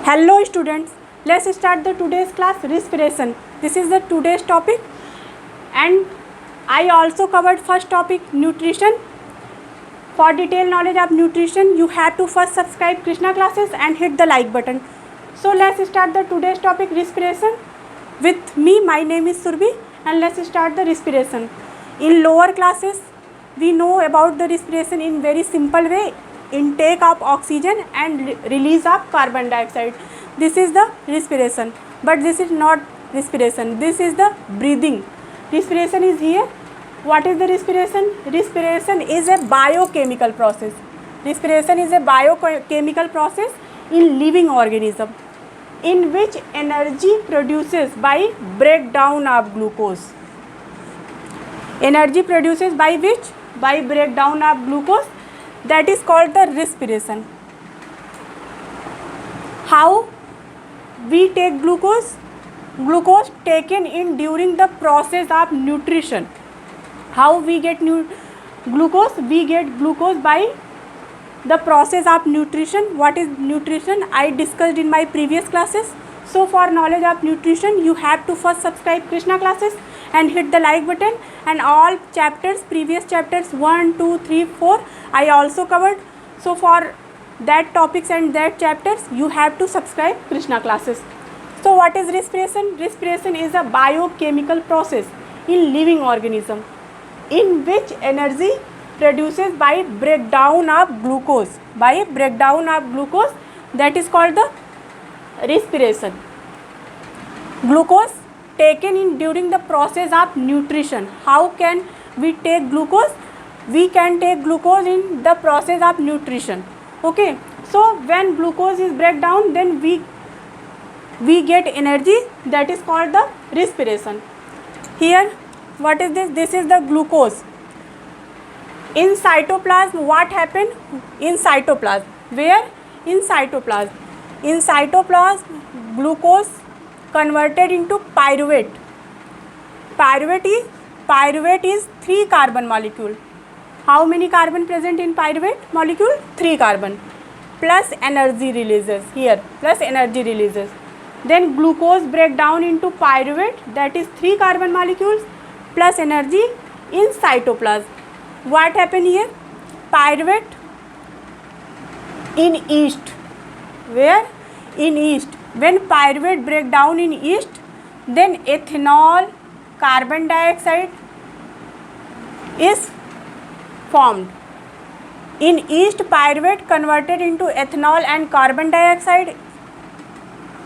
Hello students, let's start the today's class respiration. This is the today's topic and I also covered first topic nutrition. For detailed knowledge of nutrition, you have to first subscribe Krishna classes and hit the like button. So let's start the today's topic respiration. With me, my name is Surbi and let's start the respiration. In lower classes, we know about the respiration in very simple way. Intake of oxygen and release of carbon dioxide. This is the respiration, but this is not respiration. This is the breathing. Respiration is here. What is the respiration? Respiration is a biochemical process. Respiration is a biochemical process in living organism in which energy produces by breakdown of glucose. Energy produces by which? By breakdown of glucose. That is called the respiration. How we take glucose? Glucose taken in during the process of nutrition. How we get glucose? We get glucose by the process of nutrition. What is nutrition? I discussed in my previous classes. So for knowledge of nutrition, you have to first subscribe Krishna classes and hit the like button, and all chapters, previous chapters 1, 2, 3, 4 I also covered. So for that topics and that chapters you have to subscribe Krishna classes. So what is respiration? Respiration is a biochemical process in living organism in which energy produces by breakdown of glucose. By breakdown of glucose, that is called the respiration. Glucose taken in during the process of nutrition. How can we take glucose? We can take glucose in the process of nutrition. Okay, so when glucose is break down, then we get energy. That is called the respiration. Here, what is this? This is the glucose. In cytoplasm, what happened? In cytoplasm, where? In cytoplasm. In cytoplasm, glucose converted into pyruvate. Pyruvate is 3 carbon molecule. How many carbon present in pyruvate molecule? 3 carbon. Plus energy releases here. Plus energy releases. Then glucose break down into pyruvate, that is 3 carbon molecules plus energy in cytoplasm. What happened here? Pyruvate in yeast. Where? In yeast. When pyruvate break down in yeast, then ethanol, carbon dioxide is formed. In yeast, pyruvate converted into ethanol and carbon dioxide.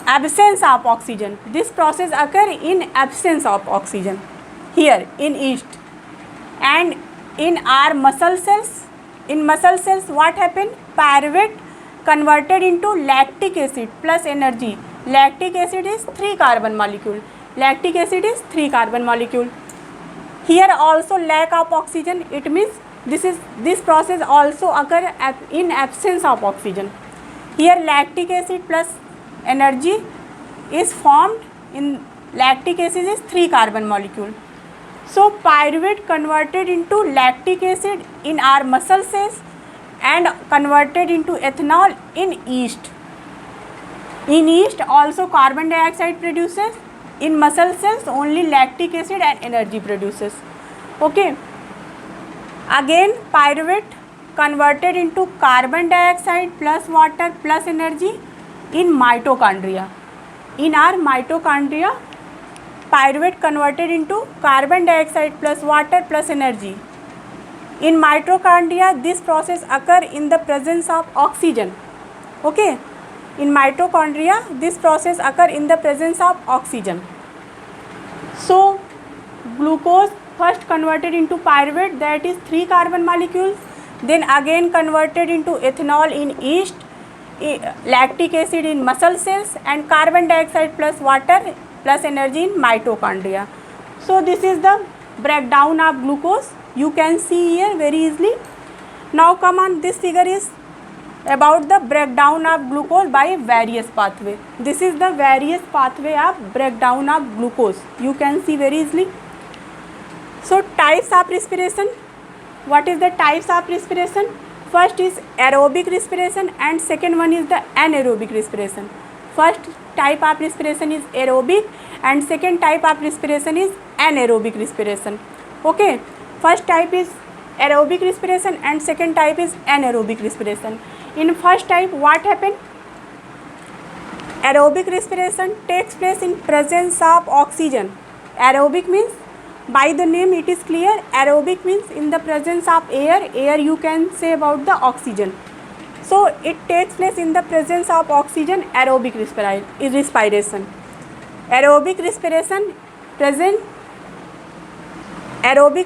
Absence of oxygen. This process occur in absence of oxygen. Here in yeast. And in our muscle cells, what happened? Pyruvate converted into lactic acid plus energy. Lactic acid is 3 carbon molecule. Lactic acid is 3 carbon molecule. Here also lack of oxygen. It means this process also occur in absence of oxygen. Here lactic acid plus energy is formed. In lactic acid is 3 carbon molecule. So pyruvate converted into lactic acid in our muscle cells and converted into ethanol in yeast. In yeast also carbon dioxide produces. In muscle cells only lactic acid and energy produces. Okay. Again pyruvate converted into carbon dioxide plus water plus energy in mitochondria. In our mitochondria, pyruvate converted into carbon dioxide plus water plus energy. In mitochondria, this process occur in the presence of oxygen. Okay. In mitochondria, this process occur in the presence of oxygen. So, glucose first converted into pyruvate, that is 3 carbon molecules. Then again converted into ethanol in yeast, lactic acid in muscle cells and carbon dioxide plus water plus energy in mitochondria. So, this is the breakdown of glucose. You can see here very easily. Now come on, this figure is about the breakdown of glucose by various pathway. This is the various pathway of breakdown of glucose. You can see very easily. So types of respiration. What is the types of respiration? First is aerobic respiration and second one is the anaerobic respiration. First type of respiration is aerobic and second type of respiration is anaerobic respiration. Okay, first type is aerobic respiration and second type is anaerobic respiration. In first type, what happen? Aerobic respiration takes place in presence of oxygen. Aerobic means, by the name it is clear, aerobic means in the presence of air. Air you can say about the oxygen. So it takes place in the presence of oxygen, aerobic respiration. Aerobic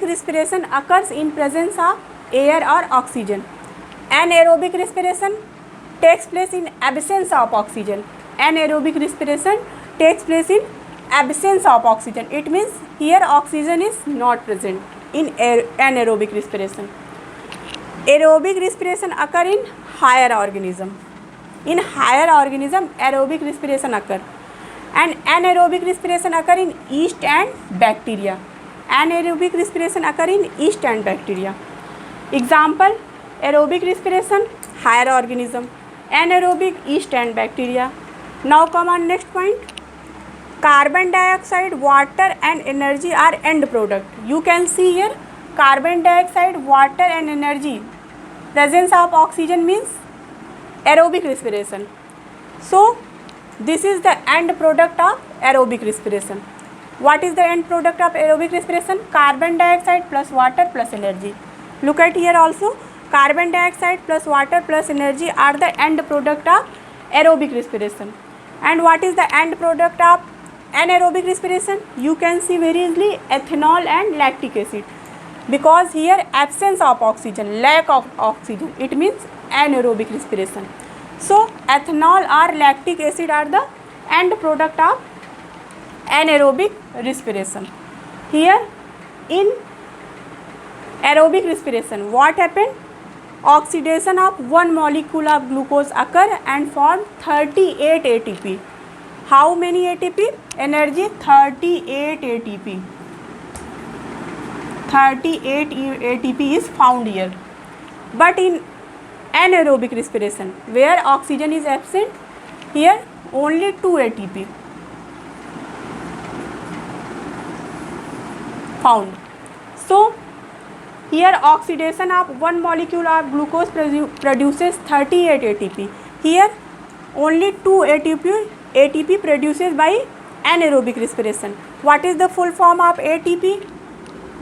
respiration occurs in presence of air or oxygen. Anaerobic respiration takes place in absence of oxygen. Anaerobic respiration takes place in absence of oxygen. It means here oxygen is not present in anaerobic respiration. Aerobic respiration occur in higher organism. In higher organism, aerobic respiration occur, and anaerobic respiration occur in yeast and bacteria. Anaerobic respiration occur in yeast and bacteria. Example: aerobic respiration, higher organism; anaerobic, yeast and bacteria. Now come on next point. Carbon dioxide, water and energy are end product. You can see here carbon dioxide, water and energy. Presence of oxygen means aerobic respiration. So this is the end product of aerobic respiration. What is the end product of aerobic respiration? Carbon dioxide plus water plus energy. Look at here also, carbon dioxide plus water plus energy are the end product of aerobic respiration. And what is the end product of anaerobic respiration? You can see very easily, ethanol and lactic acid. Because here absence of oxygen, lack of oxygen, it means anaerobic respiration. So ethanol or lactic acid are the end product of anaerobic respiration. Here in aerobic respiration, what happened? Oxidation of one molecule of glucose occur and form 38 ATP. How many ATP? Energy 38 ATP. 38 ATP is found here. But in anaerobic respiration, where oxygen is absent, here only 2 ATP found. So here oxidation of one molecule of glucose produces 38 ATP. Here only 2 ATP produces by anaerobic respiration. What is the full form of ATP?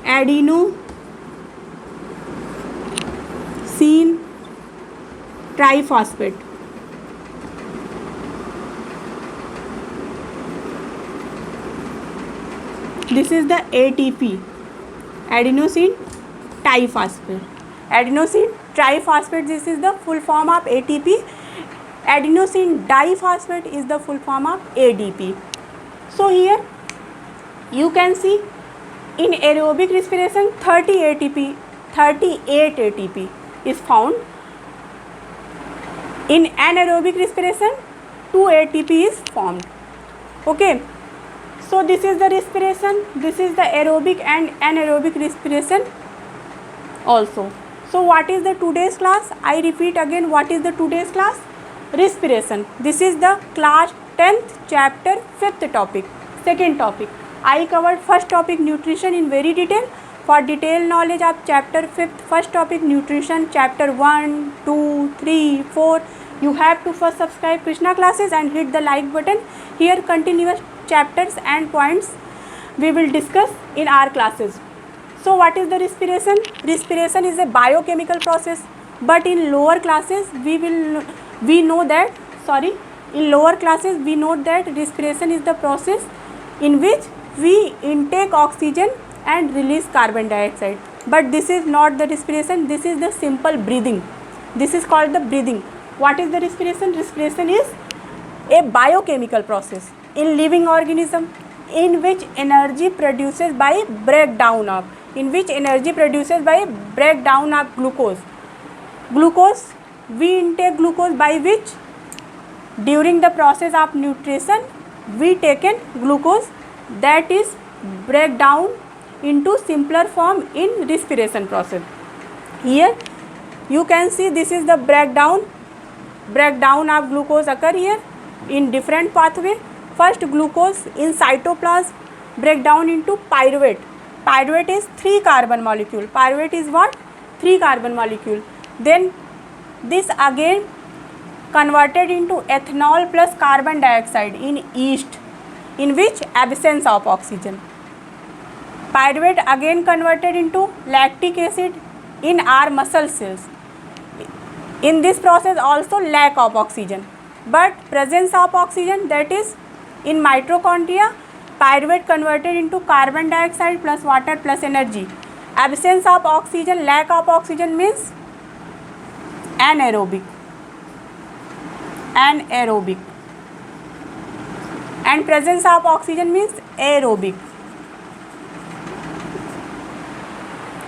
Adenosine triphosphate. This is the ATP, adenosine triphosphate. Adenosine triphosphate, this is the full form of ATP. Adenosine diphosphate is the full form of ADP. So here you can see in aerobic respiration 38 ATP is found. In anaerobic respiration 2 ATP is formed. Okay. So this is the respiration, this is the aerobic and anaerobic respiration also. So what is the today's class? I repeat again, what is the today's class? Respiration. This is the class 10th chapter 5th topic. Second topic. I covered first topic nutrition in very detail. For detailed knowledge of chapter 5th, first topic nutrition, chapter 1, 2, 3, 4, you have to first subscribe Krishna classes and hit the like button. Here continuous chapters and points we will discuss in our classes. So what is the respiration? Respiration is a biochemical process, but in lower classes we know that respiration is the process in which we intake oxygen and release carbon dioxide. But this is not the respiration, this is the simple breathing. This is called the breathing. What is the respiration? Respiration is a biochemical process in living organism in which energy produces by breakdown of glucose. We intake glucose by which during the process of nutrition we taken glucose that is breakdown into simpler form in respiration process. Here you can see this is the breakdown of glucose occur here. in different pathway. First, glucose in cytoplasm break down into pyruvate. Pyruvate is 3 carbon molecule. Pyruvate is what? 3 carbon molecule. Then this again converted into ethanol plus carbon dioxide in yeast, in which absence of oxygen. Pyruvate again converted into lactic acid in our muscle cells. In this process also lack of oxygen, but presence of oxygen, that is in mitochondria, pyruvate converted into carbon dioxide plus water plus energy. Absence of oxygen, lack of oxygen means anaerobic. Anaerobic. And presence of oxygen means aerobic.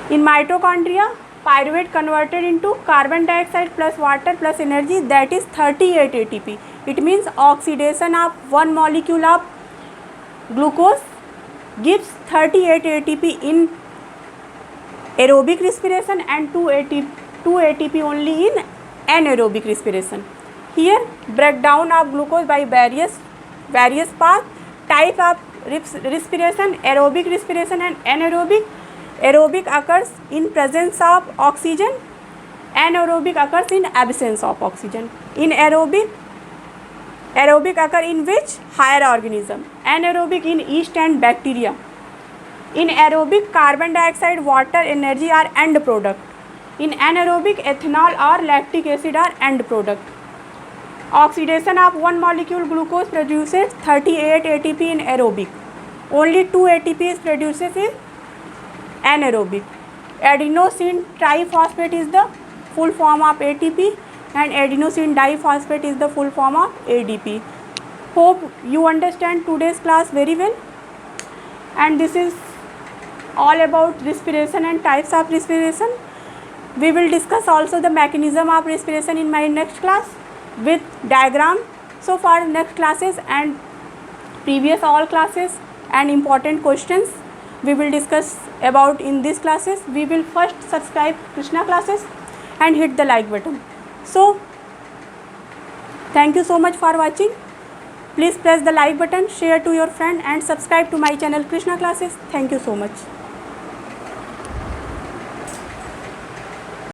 In mitochondria, pyruvate converted into carbon dioxide plus water plus energy, that is 38 ATP. It means oxidation of one molecule of glucose gives 38 ATP in aerobic respiration and 2 ATP only in anaerobic respiration. Here breakdown of glucose by various paths, type of respiration, aerobic respiration and anaerobic. Aerobic occurs in presence of oxygen, anaerobic occurs in absence of oxygen. In aerobic occur in which? Higher organism. Anaerobic in yeast and bacteria. In aerobic, carbon dioxide, water, energy are end product. In anaerobic, ethanol or lactic acid are end product. Oxidation of one molecule glucose produces 38 ATP in aerobic. Only 2 ATP is produced in anaerobic. Adenosine triphosphate is the full form of ATP and adenosine diphosphate is the full form of ADP. Hope you understand today's class very well, and this is all about respiration and types of respiration. We will discuss also the mechanism of respiration in my next class with diagram. So for next classes and previous all classes and important questions we will discuss about in these classes. We will first subscribe Krishna classes and hit the like button. So thank you so much for watching. Please press the like button, share to your friend and subscribe to my channel Krishna classes. Thank you so much.